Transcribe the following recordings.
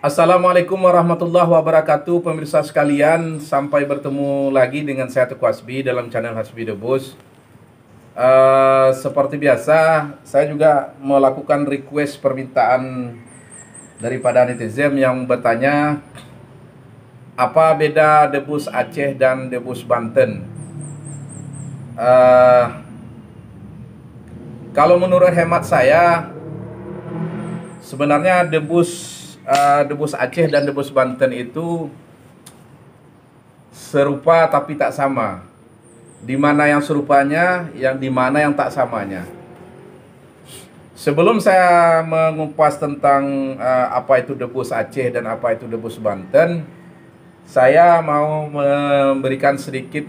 Assalamualaikum warahmatullahi wabarakatuh, pemirsa sekalian. Sampai bertemu lagi dengan saya Teguh Hasbi dalam channel Hasbi The Bus. Seperti biasa, saya juga melakukan request permintaan daripada netizen yang bertanya, apa beda debus Aceh dan debus Banten? Eh, Kalau menurut hemat saya, sebenarnya debus Aceh dan debus Banten itu serupa tapi tak sama. Di mana yang serupanya, yang di mana yang tak samanya. Sebelum saya mengupas tentang apa itu debus Aceh dan apa itu debus Banten, saya mau memberikan sedikit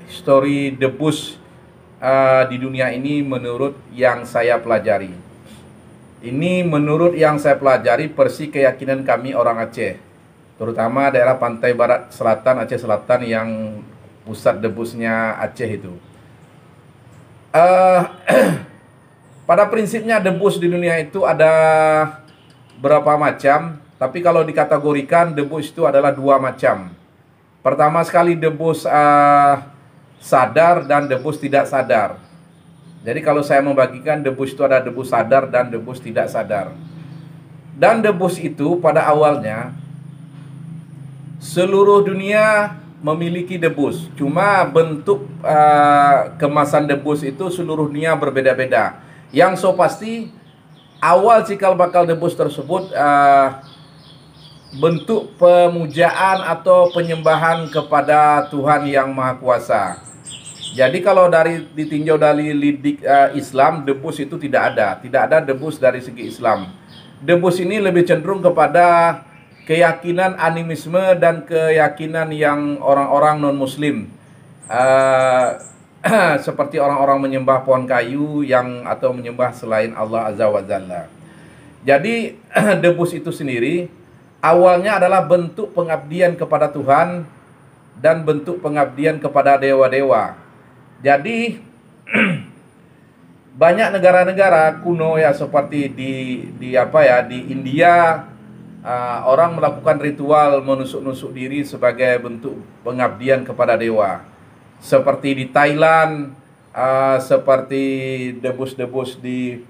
histori debus di dunia ini menurut yang saya pelajari. Ini menurut yang saya pelajari versi keyakinan kami orang Aceh, terutama daerah pantai barat selatan Aceh Selatan yang pusat debusnya Aceh itu. Eh, Pada prinsipnya debus di dunia itu ada berapa macam, tapi kalau dikategorikan debus itu adalah dua macam. Pertama sekali debus sadar dan debus tidak sadar. Jadi kalau saya membagikan debus itu ada debus sadar dan debus tidak sadar. Dan debus itu pada awalnya seluruh dunia memiliki debus. Cuma bentuk kemasan debus itu seluruh dunia berbeda-beda. Yang so pasti awal cikal bakal debus tersebut bentuk pemujaan atau penyembahan kepada Tuhan yang Maha Kuasa. Jadi kalau ditinjau dari lidik Islam, debus itu tidak ada debus dari segi Islam. Debus ini lebih cenderung kepada keyakinan animisme dan keyakinan yang orang-orang non-Muslim, seperti orang-orang menyembah pohon kayu atau menyembah selain Allah Azza wa Jalla. Jadi debus itu sendiri awalnya adalah bentuk pengabdian kepada Tuhan dan bentuk pengabdian kepada dewa-dewa. Jadi banyak negara-negara kuno ya, seperti di India, orang melakukan ritual menusuk-nusuk diri sebagai bentuk pengabdian kepada dewa. Seperti di Thailand, seperti debus-debus di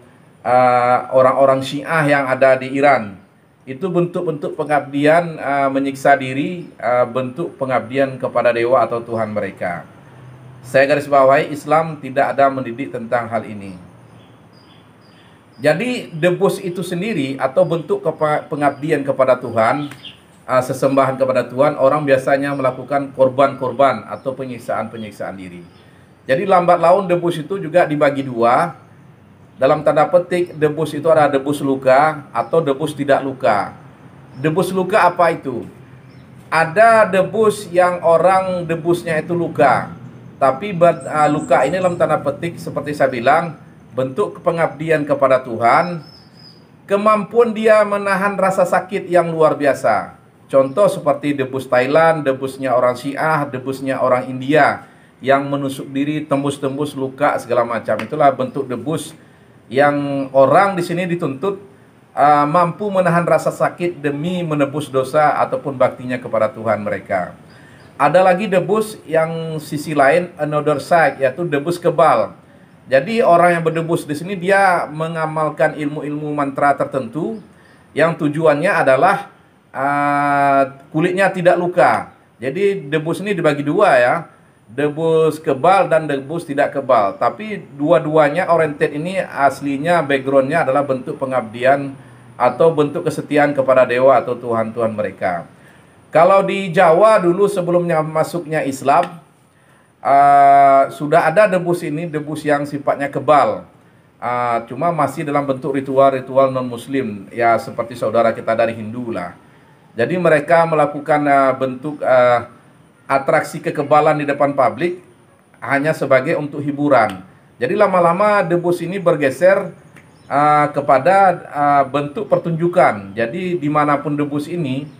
orang-orang Syiah yang ada di Iran. Itu bentuk-bentuk pengabdian, menyiksa diri, bentuk pengabdian kepada dewa atau Tuhan mereka. Saya garis bawahi, Islam tidak ada mendidik tentang hal ini. Jadi debus itu sendiri atau bentuk pengabdian kepada Tuhan, sesembahan kepada Tuhan, orang biasanya melakukan korban-korban atau penyiksaan-penyiksaan diri. Jadi lambat laun debus itu juga dibagi dua. Dalam tanda petik, debus itu ada debus luka atau debus tidak luka. Debus luka apa itu? Ada debus yang orang debusnya itu luka, tapi luka ini dalam tanda petik seperti saya bilang, bentuk pengabdian kepada Tuhan, kemampuan dia menahan rasa sakit yang luar biasa. Contoh seperti debus Thailand, debusnya orang Syiah, debusnya orang India yang menusuk diri, tembus-tembus luka segala macam. Itulah bentuk debus yang orang di sini dituntut mampu menahan rasa sakit demi menebus dosa ataupun baktinya kepada Tuhan mereka. Ada lagi debus yang sisi lain, another side, yaitu debus kebal. Jadi orang yang berdebus di sini dia mengamalkan ilmu-ilmu mantra tertentu yang tujuannya adalah kulitnya tidak luka. Jadi debus ini dibagi dua ya, debus kebal dan debus tidak kebal. Tapi dua-duanya oriented ini aslinya backgroundnya adalah bentuk pengabdian atau bentuk kesetiaan kepada dewa atau Tuhan-Tuhan mereka. Kalau di Jawa dulu sebelumnya masuknya Islam, sudah ada debus ini, debus yang sifatnya kebal. Cuma masih dalam bentuk ritual-ritual non-Muslim, ya seperti saudara kita dari Hindu lah. Jadi mereka melakukan bentuk atraksi kekebalan di depan publik hanya sebagai untuk hiburan. Jadi lama-lama debus ini bergeser kepada bentuk pertunjukan. Jadi dimanapun debus ini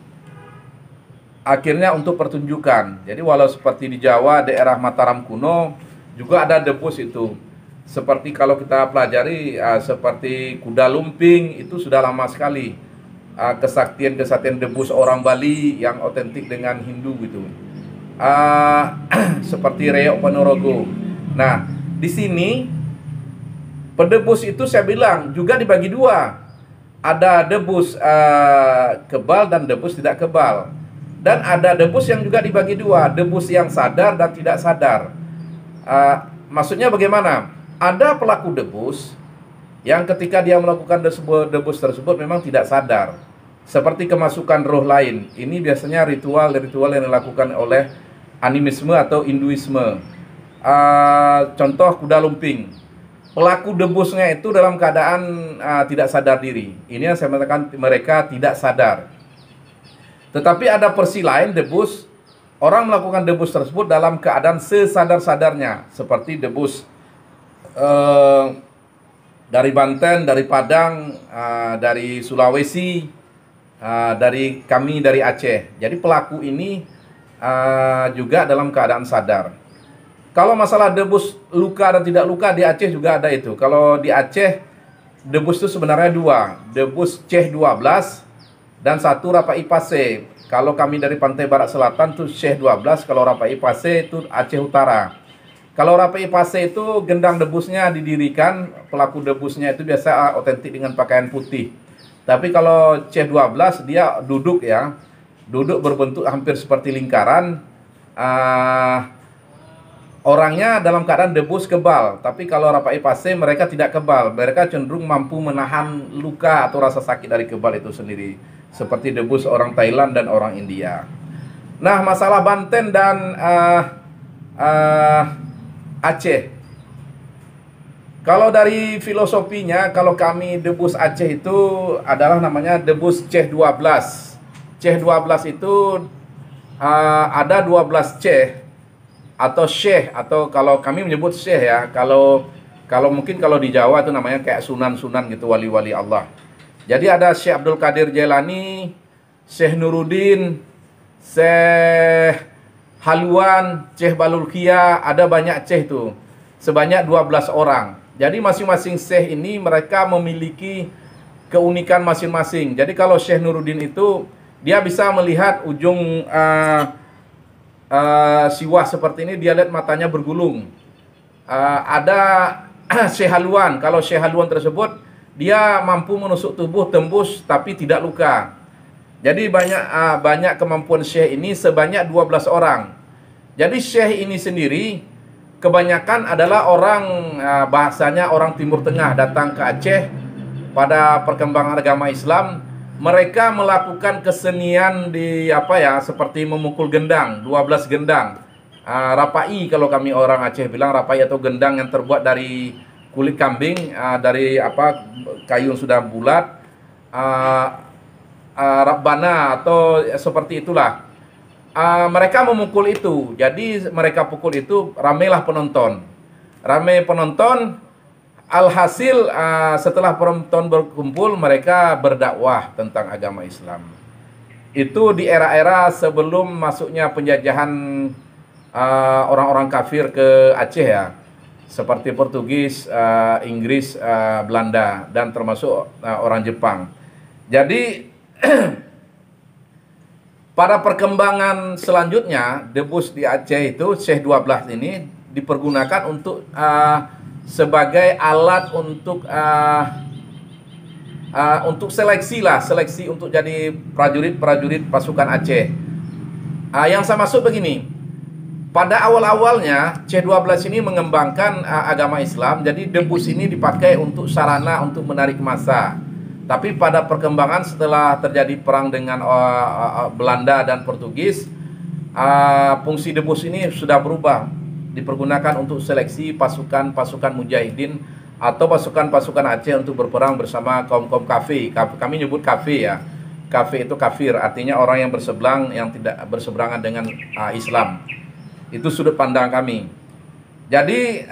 akhirnya untuk pertunjukan. Jadi walau seperti di Jawa, daerah Mataram kuno juga ada debus itu. Seperti kalau kita pelajari seperti kuda lumping itu sudah lama sekali. kesaktian debus orang Bali yang otentik dengan Hindu gitu. Seperti Reok Ponorogo. Nah, di sini pedebus itu saya bilang juga dibagi dua. Ada debus kebal dan debus tidak kebal. Dan ada debus yang juga dibagi dua, debus yang sadar dan tidak sadar. Maksudnya bagaimana? Ada pelaku debus yang ketika dia melakukan debus tersebut memang tidak sadar. Seperti kemasukan roh lain. Ini biasanya ritual-ritual yang dilakukan oleh animisme atau Hinduisme. Contoh kuda lumping. Pelaku debusnya itu dalam keadaan tidak sadar diri. Ini yang saya katakan mereka tidak sadar. Tetapi ada versi lain debus, orang melakukan debus tersebut dalam keadaan sesadar-sadarnya. Seperti debus dari Banten, dari Padang, dari Sulawesi, dari Aceh. Jadi pelaku ini juga dalam keadaan sadar. Kalau masalah debus luka dan tidak luka di Aceh juga ada itu. Kalau di Aceh debus itu sebenarnya dua, debus Ceh 12 dan satu Rapai Pase. Kalau kami dari pantai barat selatan itu Ceh 12, kalau Rapai Pase itu Aceh Utara. Kalau Rapai Pase itu gendang debusnya didirikan, pelaku debusnya itu biasa otentik dengan pakaian putih. Tapi kalau Ceh 12 dia duduk ya, duduk berbentuk hampir seperti lingkaran. Orangnya dalam keadaan debus kebal, tapi kalau Rapai Pase mereka tidak kebal, mereka cenderung mampu menahan luka atau rasa sakit dari kebal itu sendiri, seperti debus orang Thailand dan orang India. Nah, masalah Banten dan Aceh, kalau dari filosofinya, kalau kami debus Aceh itu adalah namanya debus Ceh 12. Ceh 12 itu ada 12 Ceh atau Syekh, atau kalau kami menyebut Syekh ya, kalau mungkin kalau di Jawa itu namanya kayak sunan-sunan gitu, wali-wali Allah. Jadi ada Syekh Abdul Qadir Jailani, Syekh Nuruddin, Syekh Haluan, Syekh Balulkia, ada banyak Syekh itu. Sebanyak 12 orang. Jadi masing-masing Syekh ini mereka memiliki keunikan masing-masing. Jadi kalau Syekh Nuruddin itu dia bisa melihat ujung siwah seperti ini, dia lihat matanya bergulung. Ada Syekh Haluan, kalau Syekh Haluan tersebut dia mampu menusuk tubuh tembus tapi tidak luka. Jadi banyak kemampuan Syekh ini sebanyak 12 orang. Jadi Syekh ini sendiri kebanyakan adalah orang bahasanya orang Timur Tengah datang ke Aceh pada perkembangan agama Islam. Mereka melakukan kesenian di seperti memukul gendang, 12 gendang. Rapai kalau kami orang Aceh bilang rapai atau gendang yang terbuat dari kulit kambing, dari kayu yang sudah bulat, rabbana atau seperti itulah. Mereka memukul itu. Jadi mereka pukul itu, ramailah penonton. Ramai penonton. Alhasil setelah penonton berkumpul, mereka berdakwah tentang agama Islam. Itu di era-era sebelum masuknya penjajahan orang-orang kafir ke Aceh ya, seperti Portugis, Inggris, Belanda, dan termasuk orang Jepang. Jadi pada perkembangan selanjutnya, debus di Aceh itu Syekh 12 ini dipergunakan untuk sebagai alat untuk seleksi untuk jadi prajurit pasukan Aceh. Yang saya maksud begini, pada awal-awalnya C12 ini mengembangkan agama Islam, jadi debus ini dipakai untuk sarana untuk menarik massa. Tapi pada perkembangan setelah terjadi perang dengan Belanda dan Portugis, fungsi debus ini sudah berubah, dipergunakan untuk seleksi pasukan mujahidin atau pasukan Aceh untuk berperang bersama kaum-kaum kafir. Kami nyebut kafir ya. Kafir itu kafir, artinya orang yang tidak berseberangan dengan Islam. Itu sudut pandang kami. Jadi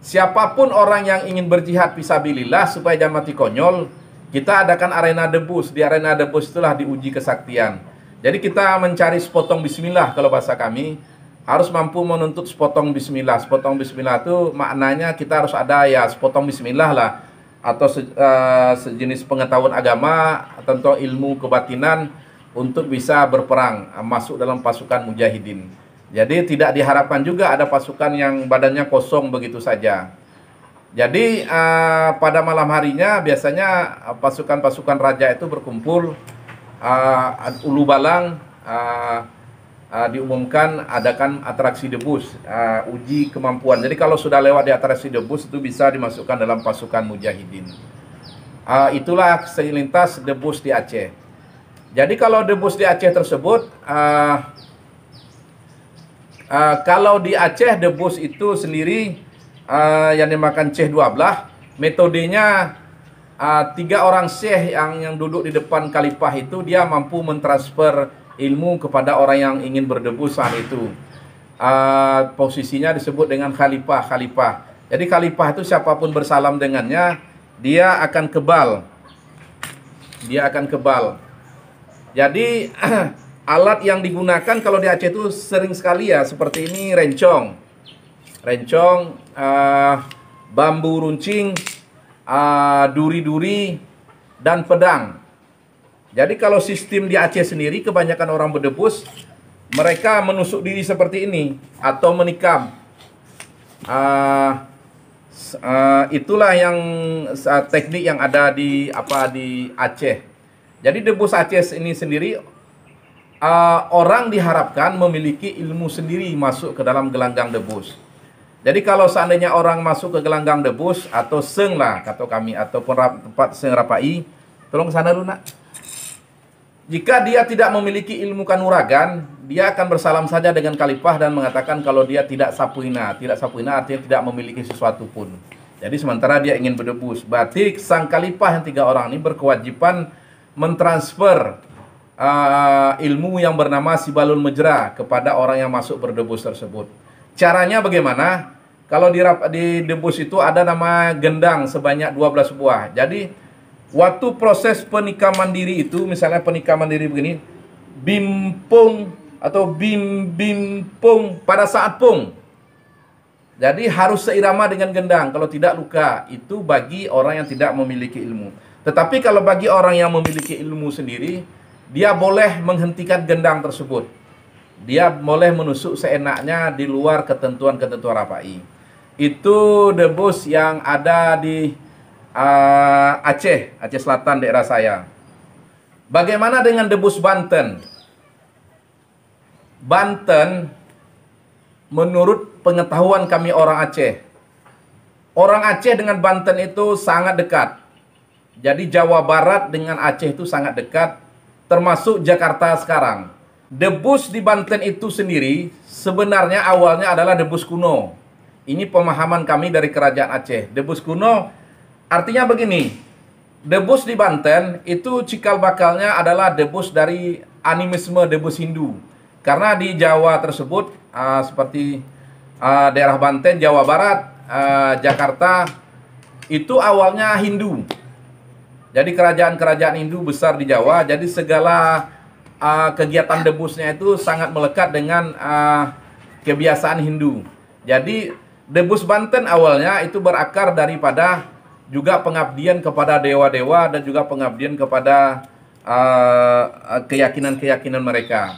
siapapun orang yang ingin berjihad fisabilillah supaya jangan mati konyol, kita adakan arena debus. Di arena debus itulah diuji kesaktian. Jadi kita mencari sepotong bismillah kalau bahasa kami. Harus mampu menuntut sepotong bismillah. Sepotong bismillah itu maknanya kita harus ada ya sepotong bismillah lah, atau sejenis pengetahuan agama tentang ilmu kebatinan untuk bisa berperang, masuk dalam pasukan mujahidin. Jadi tidak diharapkan juga ada pasukan yang badannya kosong begitu saja. Jadi pada malam harinya biasanya pasukan-pasukan raja itu berkumpul, ulu balang, diumumkan adakan atraksi debus, uji kemampuan. Jadi kalau sudah lewat di atraksi debus itu bisa dimasukkan dalam pasukan mujahidin. Itulah selintas debus di Aceh. Jadi kalau debus di Aceh tersebut, kalau di Aceh debus itu sendiri yang dimakan Syekh 12, metodenya 3 orang syekh yang duduk di depan khalifah itu dia mampu mentransfer ilmu kepada orang yang ingin berdebus saat itu. Posisinya disebut dengan khalifah. Jadi khalifah itu siapapun bersalam dengannya, dia akan kebal. Jadi alat yang digunakan kalau di Aceh itu sering sekali ya seperti ini, rencong, bambu runcing, duri-duri, dan pedang. Jadi kalau sistem di Aceh sendiri kebanyakan orang berdebus mereka menusuk diri seperti ini atau menikam. Itulah yang teknik yang ada di Aceh. Jadi debus Aceh ini sendiri orang diharapkan memiliki ilmu sendiri masuk ke dalam gelanggang debus. Jadi kalau seandainya orang masuk ke gelanggang debus atau seng lah kata kami ataupun tempat seng rapai, tolong ke sana dulu nak. Jika dia tidak memiliki ilmu kanuragan, dia akan bersalam saja dengan khalifah dan mengatakan kalau dia tidak sapuina. Tidak sapuina artinya tidak memiliki sesuatu pun. Jadi sementara dia ingin berdebus, berarti sang khalifah yang 3 orang ini berkewajiban mentransfer ilmu yang bernama Sibalul Mejra kepada orang yang masuk berdebus tersebut. Caranya bagaimana? Kalau di debus itu ada nama gendang sebanyak 12 buah. Jadi waktu proses penikaman diri itu, misalnya penikaman diri begini, bimpung atau bim-bimpung pada saat pung. Jadi harus seirama dengan gendang, kalau tidak luka. Itu bagi orang yang tidak memiliki ilmu. Tetapi kalau bagi orang yang memiliki ilmu sendiri, dia boleh menghentikan gendang tersebut. Dia boleh menusuk seenaknya di luar ketentuan-ketentuan rapai. Itu debus yang ada di Aceh Selatan daerah saya. Bagaimana dengan debus Banten? Banten, menurut pengetahuan kami orang Aceh dengan Banten itu sangat dekat. Jadi Jawa Barat dengan Aceh itu sangat dekat, termasuk Jakarta sekarang. Debus di Banten itu sendiri sebenarnya awalnya adalah debus kuno. Ini pemahaman kami dari kerajaan Aceh. Debus kuno artinya begini, debus di Banten itu cikal bakalnya adalah debus dari animisme debus Hindu. Karena di Jawa tersebut seperti daerah Banten, Jawa Barat, Jakarta itu awalnya Hindu. Jadi kerajaan-kerajaan Hindu besar di Jawa. Jadi segala kegiatan debusnya itu sangat melekat dengan kebiasaan Hindu. Jadi debus Banten awalnya itu berakar daripada juga pengabdian kepada dewa-dewa dan juga pengabdian kepada keyakinan-keyakinan mereka.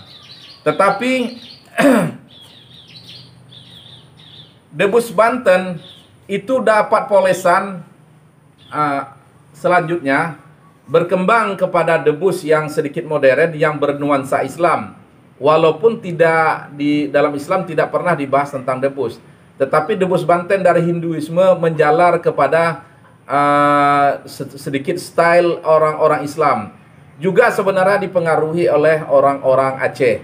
Tetapi debus Banten itu dapat polesan selanjutnya berkembang kepada debus yang sedikit modern yang bernuansa Islam. Walaupun tidak di dalam Islam tidak pernah dibahas tentang debus, tetapi debus Banten dari Hinduisme menjalar kepada sedikit style orang-orang Islam. Juga sebenarnya dipengaruhi oleh orang-orang Aceh.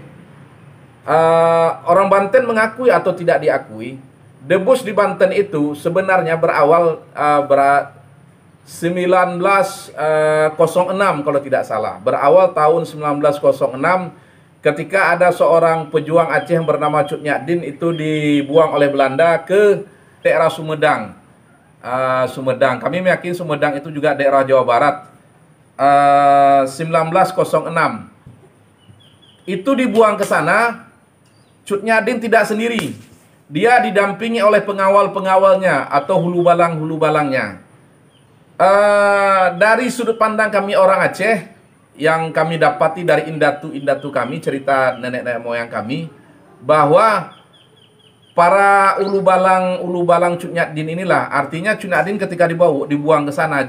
Orang Banten mengakui atau tidak diakui, debus di Banten itu sebenarnya berawal 1906 kalau tidak salah. Berawal tahun 1906 ketika ada seorang pejuang Aceh yang bernama Cut Nyadin itu dibuang oleh Belanda ke daerah Sumedang. Sumedang, kami meyakini Sumedang itu juga daerah Jawa Barat. 1906 itu dibuang ke sana. Cut Nyadin tidak sendiri, dia didampingi oleh pengawal-pengawalnya atau hulu balang-hulu balangnya. Dari sudut pandang kami orang Aceh, yang kami dapati dari indatu kami, cerita nenek-nenek moyang kami, bahwa para ulu balang Cut Nyak Dien inilah, artinya Cut Nyak Dien ketika dibuang ke sana,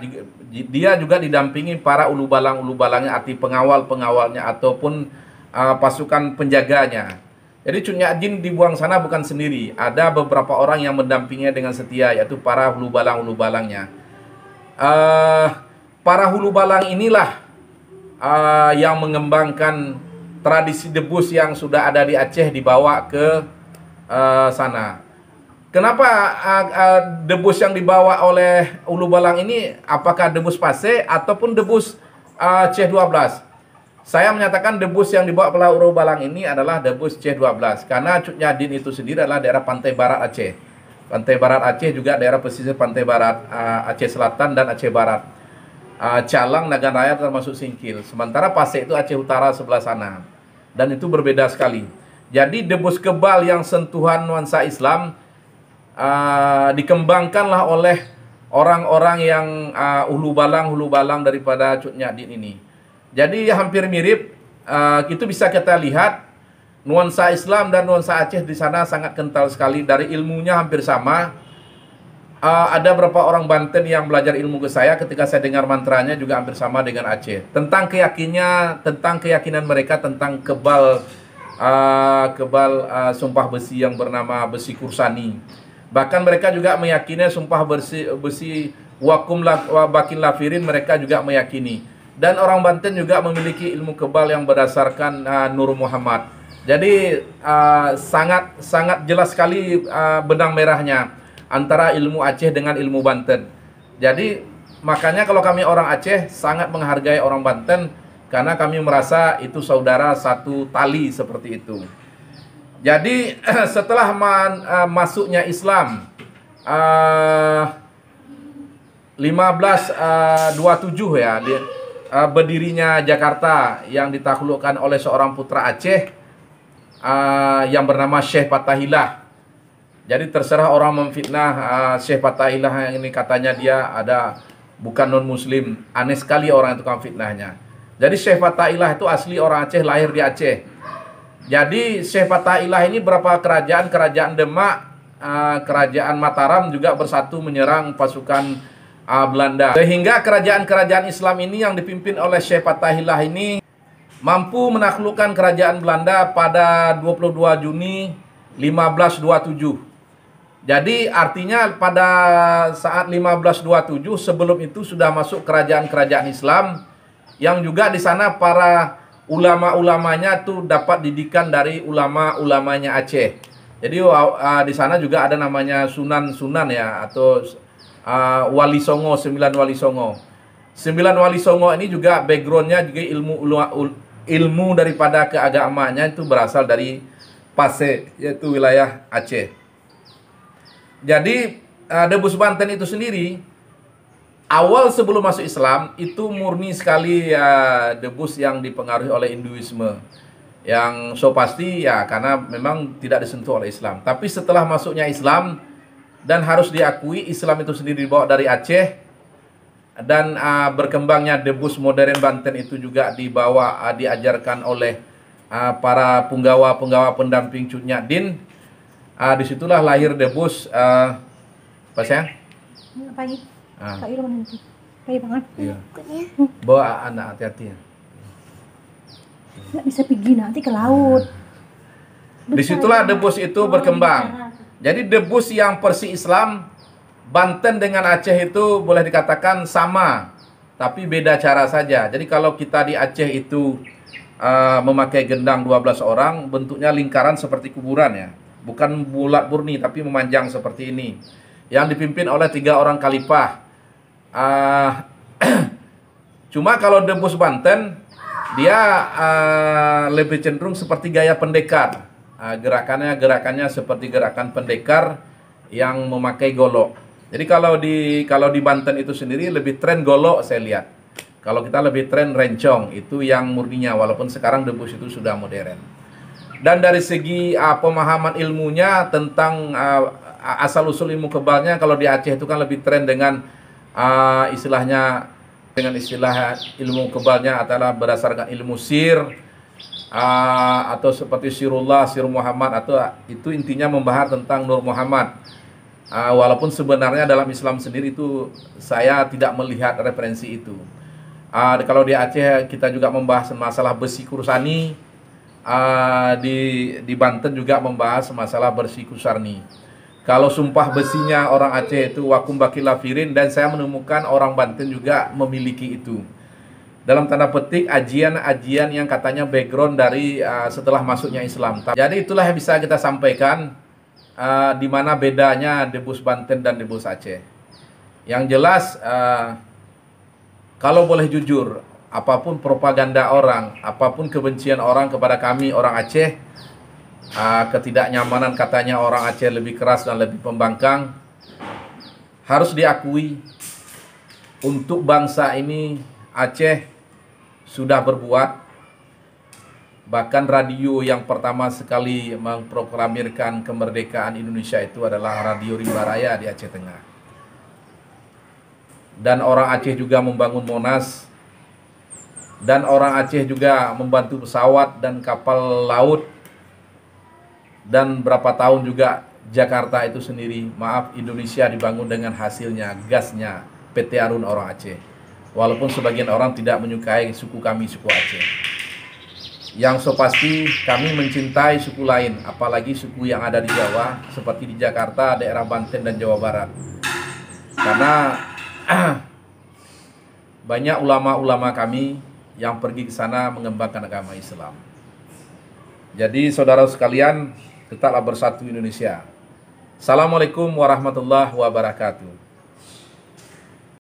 dia juga didampingi para ulu balangnya, arti pengawalnya ataupun pasukan penjaganya. Jadi Cut Nyak Dien dibuang sana bukan sendiri, ada beberapa orang yang mendampinginya dengan setia, yaitu para ulu balangnya. Para hulu balang inilah yang mengembangkan tradisi debus yang sudah ada di Aceh dibawa ke sana. Kenapa debus yang dibawa oleh ulu balang ini, apakah debus Pase ataupun debus C12? Saya menyatakan debus yang dibawa oleh ulu balang ini adalah debus C12, karena Cut Nyak Dien itu sendiri adalah daerah pantai barat Aceh. Pantai barat Aceh juga daerah pesisir pantai barat Aceh Selatan dan Aceh Barat. Calang, Nagan Raya termasuk Singkil. Sementara Pase itu Aceh Utara sebelah sana. Dan itu berbeda sekali. Jadi debus kebal yang sentuhan nuansa Islam dikembangkanlah oleh orang-orang yang hulu balang daripada Cut Nyak Dien ini. Jadi hampir mirip, itu bisa kita lihat nuansa Islam dan nuansa Aceh di sana sangat kental sekali. Dari ilmunya hampir sama. Ada beberapa orang Banten yang belajar ilmu ke saya, ketika saya dengar mantranya juga hampir sama dengan Aceh. Tentang keyakinan mereka tentang kebal sumpah besi yang bernama besi Kursani. Bahkan mereka juga meyakini sumpah besi Wakum Bakin Lafirin, mereka juga meyakini. Dan orang Banten juga memiliki ilmu kebal yang berdasarkan Nur Muhammad. Jadi sangat jelas sekali benang merahnya antara ilmu Aceh dengan ilmu Banten. Jadi makanya kalau kami orang Aceh sangat menghargai orang Banten, karena kami merasa itu saudara satu tali seperti itu. Jadi setelah masuknya Islam 1527 ya, berdirinya Jakarta yang ditaklukkan oleh seorang putra Aceh yang bernama Syekh Fathahillah. Jadi terserah orang memfitnah Syekh Fathahillah yang ini, katanya dia bukan non muslim. Aneh sekali orang itu kan fitnahnya. Jadi Syekh Fathahillah itu asli orang Aceh, lahir di Aceh. Jadi Syekh Fathahillah ini berapa kerajaan Demak, kerajaan Mataram juga bersatu menyerang pasukan Belanda. Sehingga kerajaan-kerajaan Islam ini yang dipimpin oleh Syekh Fathahillah ini mampu menaklukkan kerajaan Belanda pada 22 Juni 1527. Jadi artinya pada saat 1527 sebelum itu sudah masuk kerajaan-kerajaan Islam, yang juga di sana para ulama-ulamanya tuh dapat didikan dari ulama-ulamanya Aceh. Jadi di sana juga ada namanya Sunan ya, atau Wali Songo, 9 Wali Songo. 9 Wali Songo ini juga backgroundnya juga ilmu daripada keagamaannya itu berasal dari Pase, yaitu wilayah Aceh. Jadi debus Banten itu sendiri awal sebelum masuk Islam itu murni sekali debus yang dipengaruhi oleh Hinduisme, yang so pasti ya karena memang tidak disentuh oleh Islam. Tapi setelah masuknya Islam, dan harus diakui Islam itu sendiri dibawa dari Aceh, dan berkembangnya debus modern Banten itu juga diajarkan oleh para penggawa pendamping Cut Nyak Dien. Disitulah lahir debus apa sayang? Pagi. Kak Iro nanti. Pagi banget. Iya. Bawa anak hati-hati ya. Nggak bisa pergi nanti ke laut. Disitulah debus itu berkembang. Jadi debus yang Persi Islam Banten dengan Aceh itu boleh dikatakan sama, tapi beda cara saja. Jadi kalau kita di Aceh itu memakai gendang 12 orang, bentuknya lingkaran seperti kuburan ya. Bukan bulat murni tapi memanjang seperti ini, yang dipimpin oleh 3 orang khalifah. Cuma kalau debus Banten dia lebih cenderung seperti gaya pendekar. Gerakannya seperti gerakan pendekar yang memakai golok. Jadi kalau di Banten itu sendiri lebih tren golok saya lihat. Kalau kita lebih tren rencong, itu yang murninya, walaupun sekarang debus itu sudah modern. Dan dari segi pemahaman ilmunya tentang asal-usul ilmu kebalnya, kalau di Aceh itu kan lebih tren dengan istilahnya dengan istilah ilmu kebalnya adalah berdasarkan ilmu sir, atau seperti sirullah, sir Muhammad, atau itu intinya membahas tentang Nur Muhammad. Walaupun sebenarnya dalam Islam sendiri itu saya tidak melihat referensi itu. Kalau di Aceh kita juga membahas masalah besi kursani, di Banten juga membahas masalah besi kusarni. Kalau sumpah besinya orang Aceh itu wakum bakil lafirin, dan saya menemukan orang Banten juga memiliki itu. Dalam tanda petik ajian-ajian yang katanya background dari setelah masuknya Islam. Jadi itulah yang bisa kita sampaikan, di mana bedanya Debus Banten dan Debus Aceh. Yang jelas, kalau boleh jujur, apapun propaganda orang, apapun kebencian orang kepada kami orang Aceh, ketidaknyamanan katanya orang Aceh lebih keras dan lebih pembangkang, harus diakui untuk bangsa ini Aceh sudah berbuat. Bahkan radio yang pertama sekali memproklamirkan kemerdekaan Indonesia itu adalah Radio Rimba Raya di Aceh Tengah. Dan orang Aceh juga membangun Monas, dan orang Aceh juga membantu pesawat dan kapal laut. Dan berapa tahun juga Jakarta itu sendiri, Indonesia dibangun dengan hasilnya, gasnya PT Arun orang Aceh. Walaupun sebagian orang tidak menyukai suku kami, suku Aceh. Yang so pasti kami mencintai suku lain, apalagi suku yang ada di Jawa, seperti di Jakarta, daerah Banten dan Jawa Barat. Karena banyak ulama-ulama kami yang pergi ke sana mengembangkan agama Islam. Jadi saudara sekalian, tetaplah bersatu Indonesia. Assalamualaikum warahmatullahi wabarakatuh.